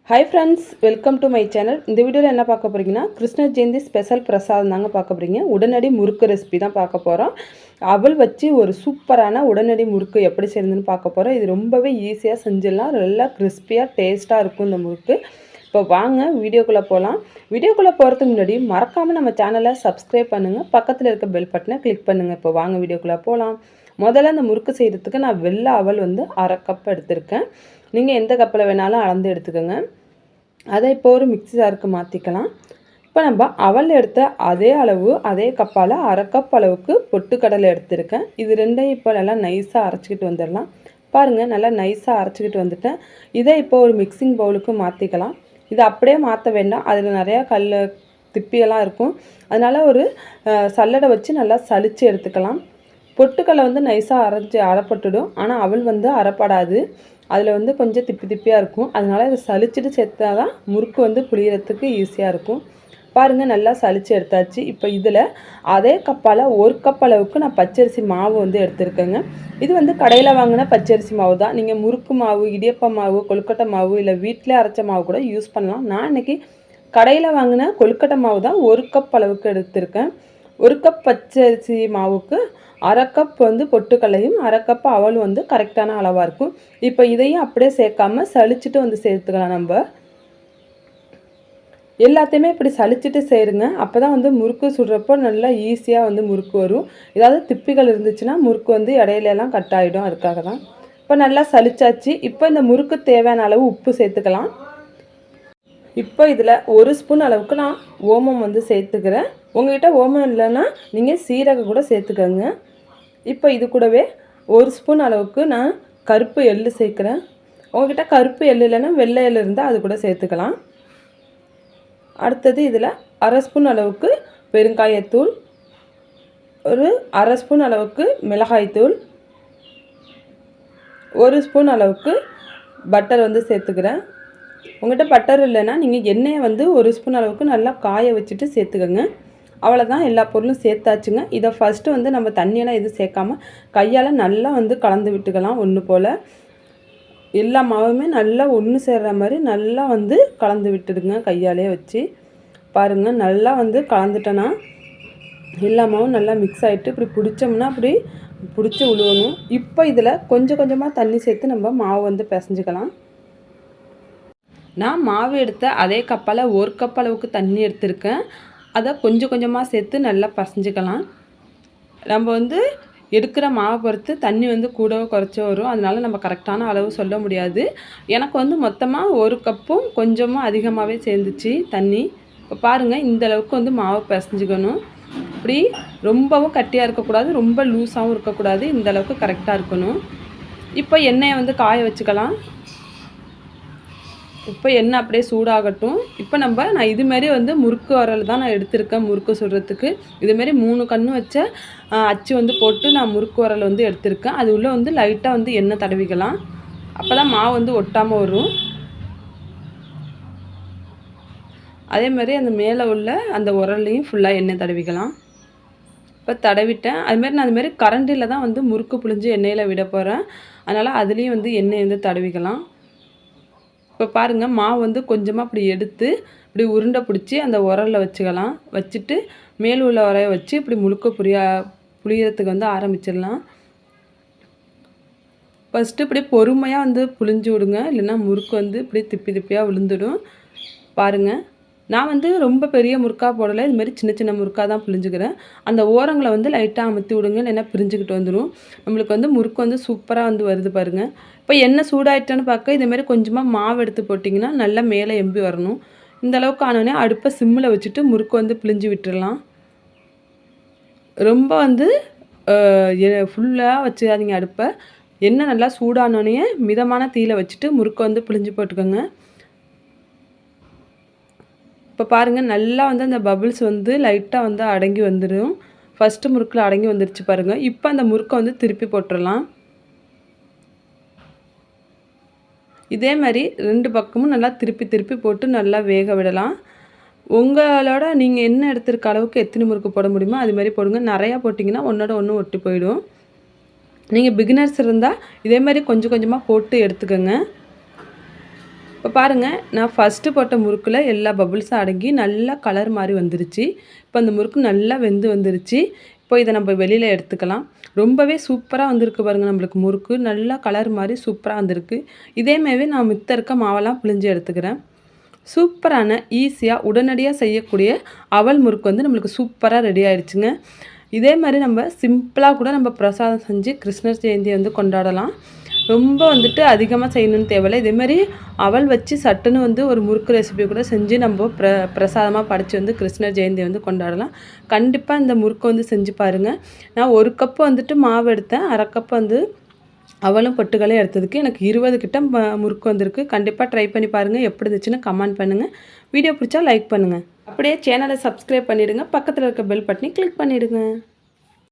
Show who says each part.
Speaker 1: Hi friends, welcome to my channel. இந்த வீடியோவில் என்ன பார்க்க போகிறீங்கன்னா, கிருஷ்ண ஜெயந்தி ஸ்பெஷல் பிரசாதம் தாங்க பார்க்க போகிறீங்க. உடனடி முறுக்கு ரெசிபி தான் பார்க்க போகிறோம். அவல் வச்சு ஒரு சூப்பரான உடனடி முறுக்கு எப்படி செய்யறதுன்னு பார்க்க போகிறோம். இது ரொம்பவே ஈஸியாக செஞ்சிடலாம். நல்லா கிறிஸ்பியாக டேஸ்ட்டாக இருக்கும் இந்த முறுக்கு. இப்போ வாங்க வீடியோக்குள்ளே போகலாம். வீடியோக்குள்ளே போகிறதுக்கு முன்னாடி மறக்காமல் நம்ம சேனலை சப்ஸ்கிரைப் பண்ணுங்கள், பக்கத்தில் இருக்க பெல் பட்டனை கிளிக் பண்ணுங்கள். இப்போ வாங்க வீடியோக்குள்ளே போகலாம். முதல்ல இந்த முறுக்கு செய்கிறதுக்கு நான் வெள்ளை அவல் வந்து 1/2 கப் எடுத்திருக்கேன். நீங்கள் எந்த கப்பில் வேணாலும் அளந்து எடுத்துக்கோங்க. அதை இப்போ ஒரு மிக்ஸி ஜாருக்கு மாற்றிக்கலாம். இப்போ நம்ம அவல் எடுத்த அதே அளவு அதே கப்பால் 1/2 கப் அளவுக்கு பொட்டுக்கடலை எடுத்திருக்கேன். இது ரெண்டையும் இப்போ நல்லா நைஸாக அரைச்சிக்கிட்டு வந்துடலாம். பாருங்கள், நல்லா நைஸாக அரைச்சிக்கிட்டு வந்துட்டேன். இதை இப்போ ஒரு மிக்சிங் பவுலுக்கு மாற்றிக்கலாம். இதை அப்படியே மாற்ற வேண்டாம், அதில் நிறையா திப்பியெல்லாம் இருக்கும். அதனால் ஒரு சல்லடை வச்சு நல்லா சலித்து எடுத்துக்கலாம். பொட்டுக்கடலை வந்து நைஸாக அரைப்பட்டுடும், ஆனால் அவல் வந்து அரைப்படாது. அதில் வந்து கொஞ்சம் திப்பியாக இருக்கும். அதனால் இதை சலிச்சுட்டு சேர்த்தா தான் முறுக்கு வந்து புளியறதுக்கு ஈஸியாக இருக்கும். பாருங்கள், நல்லா சலித்து எடுத்தாச்சு. இப்போ இதில் அதே கப்பால் 1 கப் அளவுக்கு நான் பச்சரிசி மாவு வந்து எடுத்துருக்கேங்க. இது வந்து கடையில் வாங்கின பச்சரிசி மாவு தான். நீங்கள் முறுக்கு மாவு, இடியப்ப மாவு, கொழுக்கட்டை மாவு இல்லை வீட்டிலே அரைச்ச மாவு கூட யூஸ் பண்ணலாம். நான் இன்றைக்கி கடையில் வாங்கின கொழுக்கட்டை மாவு தான் 1 கப் அளவுக்கு எடுத்திருக்கேன். 1 கப் பச்சரிசி மாவுக்கு 1/2 கப் வந்து பொட்டுக்கல்லையும் 1/2 கப் அவலும் வந்து கரெக்டான அளவாக இருக்கும். இப்போ இதையும் அப்படியே சேர்க்காமல் சலிச்சுட்டு வந்து சேர்த்துக்கலாம். நம்ம எல்லாத்தையுமே இப்படி சலிச்சுட்டு சேருங்க. அப்போ தான் வந்து முறுக்கு சுடுறப்போ நல்லா ஈஸியாக வந்து முறுக்கு வரும். ஏதாவது திப்பிகள் இருந்துச்சுன்னா முறுக்கு வந்து இடையிலலாம் கட் ஆகிடும். அதுக்காக தான் இப்போ நல்லா சலிச்சாச்சு. இப்போ இந்த முறுக்கு தேவையான அளவு உப்பு சேர்த்துக்கலாம். இப்போ இதில் 1 ஸ்பூன் அளவுக்கு நான் ஓமம் வந்து சேர்த்துக்கிறேன். உங்கள்கிட்ட ஓமம் இல்லைன்னா நீங்கள் சீரகம் கூட சேர்த்துக்கோங்க. இப்போ இது கூடவே 1 ஸ்பூன் அளவுக்கு நான் கருப்பு எள்ளு சேர்க்குறேன். உங்கள்கிட்ட கருப்பு எள்ளு இல்லைன்னா வெள்ளை எள்ளு இருந்தால் அது கூட சேர்த்துக்கலாம். அடுத்தது இதில் 1/2 ஸ்பூன் அளவுக்கு பெருங்காயத்தூள், ஒரு 1/2 ஸ்பூன் அளவுக்கு மிளகாய்த்தூள், 1 ஸ்பூன் அளவுக்கு பட்டர் வந்து சேர்த்துக்கிறேன். உங்கள்கிட்ட பட்டர் இல்லைன்னா நீங்கள் எண்ணெயை வந்து 1 ஸ்பூன் அளவுக்கு நல்லா காய வச்சுட்டு சேர்த்துக்கோங்க. அவ்வளோதான், எல்லா பொருளும் சேர்த்தாச்சுங்க. இதை ஃபஸ்ட்டு வந்து நம்ம தண்ணியெல்லாம் எதுவும் சேர்க்காமல் கையால் நல்லா வந்து கலந்து விட்டுக்கலாம். ஒன்று போல் எல்லா மாவுமே நல்லா ஒன்று சேர்கிற மாதிரி நல்லா வந்து கலந்து விட்டுடுங்க கையாலே வச்சு. பாருங்கள், நல்லா வந்து கலந்துட்டோன்னா எல்லா மாவும் நல்லா மிக்ஸ் ஆகிட்டு இப்படி பிடிச்சோம்னா அப்படி பிடிச்சி விழுவணும். இப்போ இதில் கொஞ்சம் கொஞ்சமாக தண்ணி சேர்த்து நம்ம மாவு வந்து பிசைஞ்சிக்கலாம். நான் மாவு எடுத்த அதே கப்பால் 1 கப் அளவுக்கு தண்ணி எடுத்திருக்கேன். அதை கொஞ்சம் கொஞ்சமாக சேர்த்து நல்லா பசைஞ்சிக்கலாம். நம்ம வந்து எடுக்கிற மாவை பொறுத்து தண்ணி வந்து கூடவோ குறைச்சோ வரும். அதனால நம்ம கரெக்டான அளவு சொல்ல முடியாது. எனக்கு வந்து மொத்தமாக 1 கப்பும் கொஞ்சமாக அதிகமாகவே சேர்ந்துச்சு தண்ணி. இப்போ பாருங்கள், இந்த அளவுக்கு வந்து மாவு பசைஞ்சிக்கணும். இப்படி ரொம்பவும் கட்டியாக இருக்கக்கூடாது, ரொம்ப லூஸாகவும் இருக்கக்கூடாது. இந்த அளவுக்கு கரெக்டாக இருக்கணும். இப்போ எண்ணெயை வந்து காய வச்சுக்கலாம். இப்போ எண்ணெய் அப்படியே சூடாகட்டும். இப்போ நான் இதுமாரி வந்து முறுக்கு வரல் தான் நான் எடுத்திருக்கேன் முறுக்கு சுடுறதுக்கு. இதுமாரி 3 கன்று வச்ச அச்சு வந்து போட்டு நான் முறுக்கு வரல் வந்து எடுத்திருக்கேன். அது உள்ளே வந்து லைட்டாக வந்து எண்ணெய் தடவிக்கலாம். அப்போ தான் மாவு வந்து ஒட்டாமல் வரும். அதேமாதிரி அந்த மேலே உள்ள அந்த உரல்லையும் ஃபுல்லாக எண்ணெய் தடவிக்கலாம். இப்போ தடவிட்டேன். அதுமாரி நான் அதுமாரி கரண்டியில் தான் வந்து முறுக்கு புழிஞ்சு எண்ணெயில் விட போகிறேன். அதனால் அதுலேயும் வந்து எண்ணெய் வந்து தடவிக்கலாம். இப்போ பாருங்கள், மாவு வந்து கொஞ்சமாக இப்படி எடுத்து இப்படி உருண்டை பிடிச்சி அந்த உரலில் வச்சுக்கலாம். வச்சுட்டு மேல் உள்ள உரையை வச்சு இப்படி முழுக்க புளியறதுக்கு வந்து ஆரம்பிச்சிடலாம். ஃபஸ்ட்டு இப்படி பொறுமையாக வந்து புளிஞ்சு விடுங்க, இல்லைன்னா முறுக்கு வந்து இப்படி திப்பியாக விழுந்துடும். பாருங்கள், நான் வந்து ரொம்ப பெரிய முறுக்காக போடலை, இதுமாரி சின்ன சின்ன முறுக்காக தான் புளிஞ்சுக்கிறேன். அந்த ஓரங்களை வந்து லைட்டாக அமுத்தி விடுங்க, இல்லைன்னா பிரிஞ்சுக்கிட்டு வந்துடும். நம்மளுக்கு வந்து முறுக்கு வந்து சூப்பராக வந்து வருது பாருங்கள். இப்போ எண்ணெய் சூடாயிட்டான்னு பார்க்க இதேமாரி கொஞ்சமாக மாவு எடுத்து போட்டிங்கன்னா நல்லா மேலே எம்பி வரணும். இந்த அளவுக்கு ஆனோடனே அடுப்பை சிம்மில் வச்சுட்டு முறுக்கு வந்து பிழிஞ்சு விட்டுடலாம். ரொம்ப வந்து ஃபுல்லாக வச்சுக்காதீங்க அடுப்பை. எண்ணெய் நல்லா சூடானோடனே மிதமான தீயில் வச்சுட்டு முறுக்கை வந்து பிழிஞ்சு போட்டுக்கோங்க. இப்போ பாருங்கள், நல்லா வந்து அந்த பபிள்ஸ் வந்து லைட்டாக வந்து அடங்கி வந்துடும். ஃபஸ்ட்டு முறுக்கில் அடங்கி வந்துருச்சு பாருங்கள். இப்போ அந்த முறுக்கை வந்து திருப்பி போட்டுடலாம். இதே மாதிரி 2 பக்கமும் நல்லா திருப்பி போட்டு நல்லா வேக விடலாம். உங்களோட நீங்கள் என்ன எடுத்துருக்க அளவுக்கு எத்தனை முறுக்கு போட முடியுமோ அது மாதிரி போடுங்க. நிறையா போட்டிங்கன்னா ஒன்றோட ஒன்று ஒட்டி போயிடும். நீங்கள் பிகினர்ஸ் இருந்தால் இதே மாதிரி கொஞ்சம் கொஞ்சமாக போட்டு எடுத்துக்கோங்க. இப்போ பாருங்கள், நான் ஃபஸ்ட்டு போட்ட முறுக்கில் எல்லா பபுள்ஸும் அடங்கி நல்லா கலர் மாதிரி வந்துருச்சு. இப்போ அந்த முறுக்கு நல்லா வெந்து வந்துருச்சு. இப்போ இதை நம்ம வெளியில் எடுத்துக்கலாம். ரொம்பவே சூப்பராக வந்திருக்கு பாருங்கள், நம்மளுக்கு முறுக்கு நல்லா கலர் மாதிரி சூப்பராக வந்திருக்கு. இதேமாரி நான் மித்த இருக்க மாவெல்லாம் பிழிஞ்சு எடுத்துக்கிறேன். சூப்பரான ஈஸியாக உடனடியாக செய்யக்கூடிய அவல் முறுக்கு வந்து நம்மளுக்கு சூப்பராக ரெடி ஆகிடுச்சுங்க. இதே மாதிரி நம்ம சிம்பிளாக கூட நம்ம பிரசாதம் செஞ்சு கிருஷ்ணர் ஜெயந்தியை வந்து கொண்டாடலாம். ரொம்ப வந்துட்டு அதிகமாக செய்யணும்னு தேவையில்லை. இதேமாரி அவல் வச்சு சட்டுன்னு வந்து ஒரு முறுக்கு ரெசிபி கூட செஞ்சு நம்ம பிரசாதமாக படைச்சி வந்து கிருஷ்ணர் ஜெயந்தியை வந்து கொண்டாடலாம். கண்டிப்பாக இந்த முறுக்கு வந்து செஞ்சு பாருங்கள். நான் 1 கப்பு வந்துட்டு மாவு எடுத்தேன். 1/2 கப் வந்து அவலும் பொட்டுக்களையும் எடுத்ததுக்கு எனக்கு 20 கிட்ட முறுக்கு வந்திருக்கு. கண்டிப்பாக ட்ரை பண்ணி பாருங்கள். எப்படி இருந்துச்சுன்னு கமெண்ட் பண்ணுங்கள். வீடியோ பிடிச்சா லைக் பண்ணுங்கள். அப்படியே சேனலை சப்ஸ்கிரைப் பண்ணிவிடுங்க. பக்கத்தில் இருக்க பெல் பட்டனை கிளிக் பண்ணிவிடுங்க.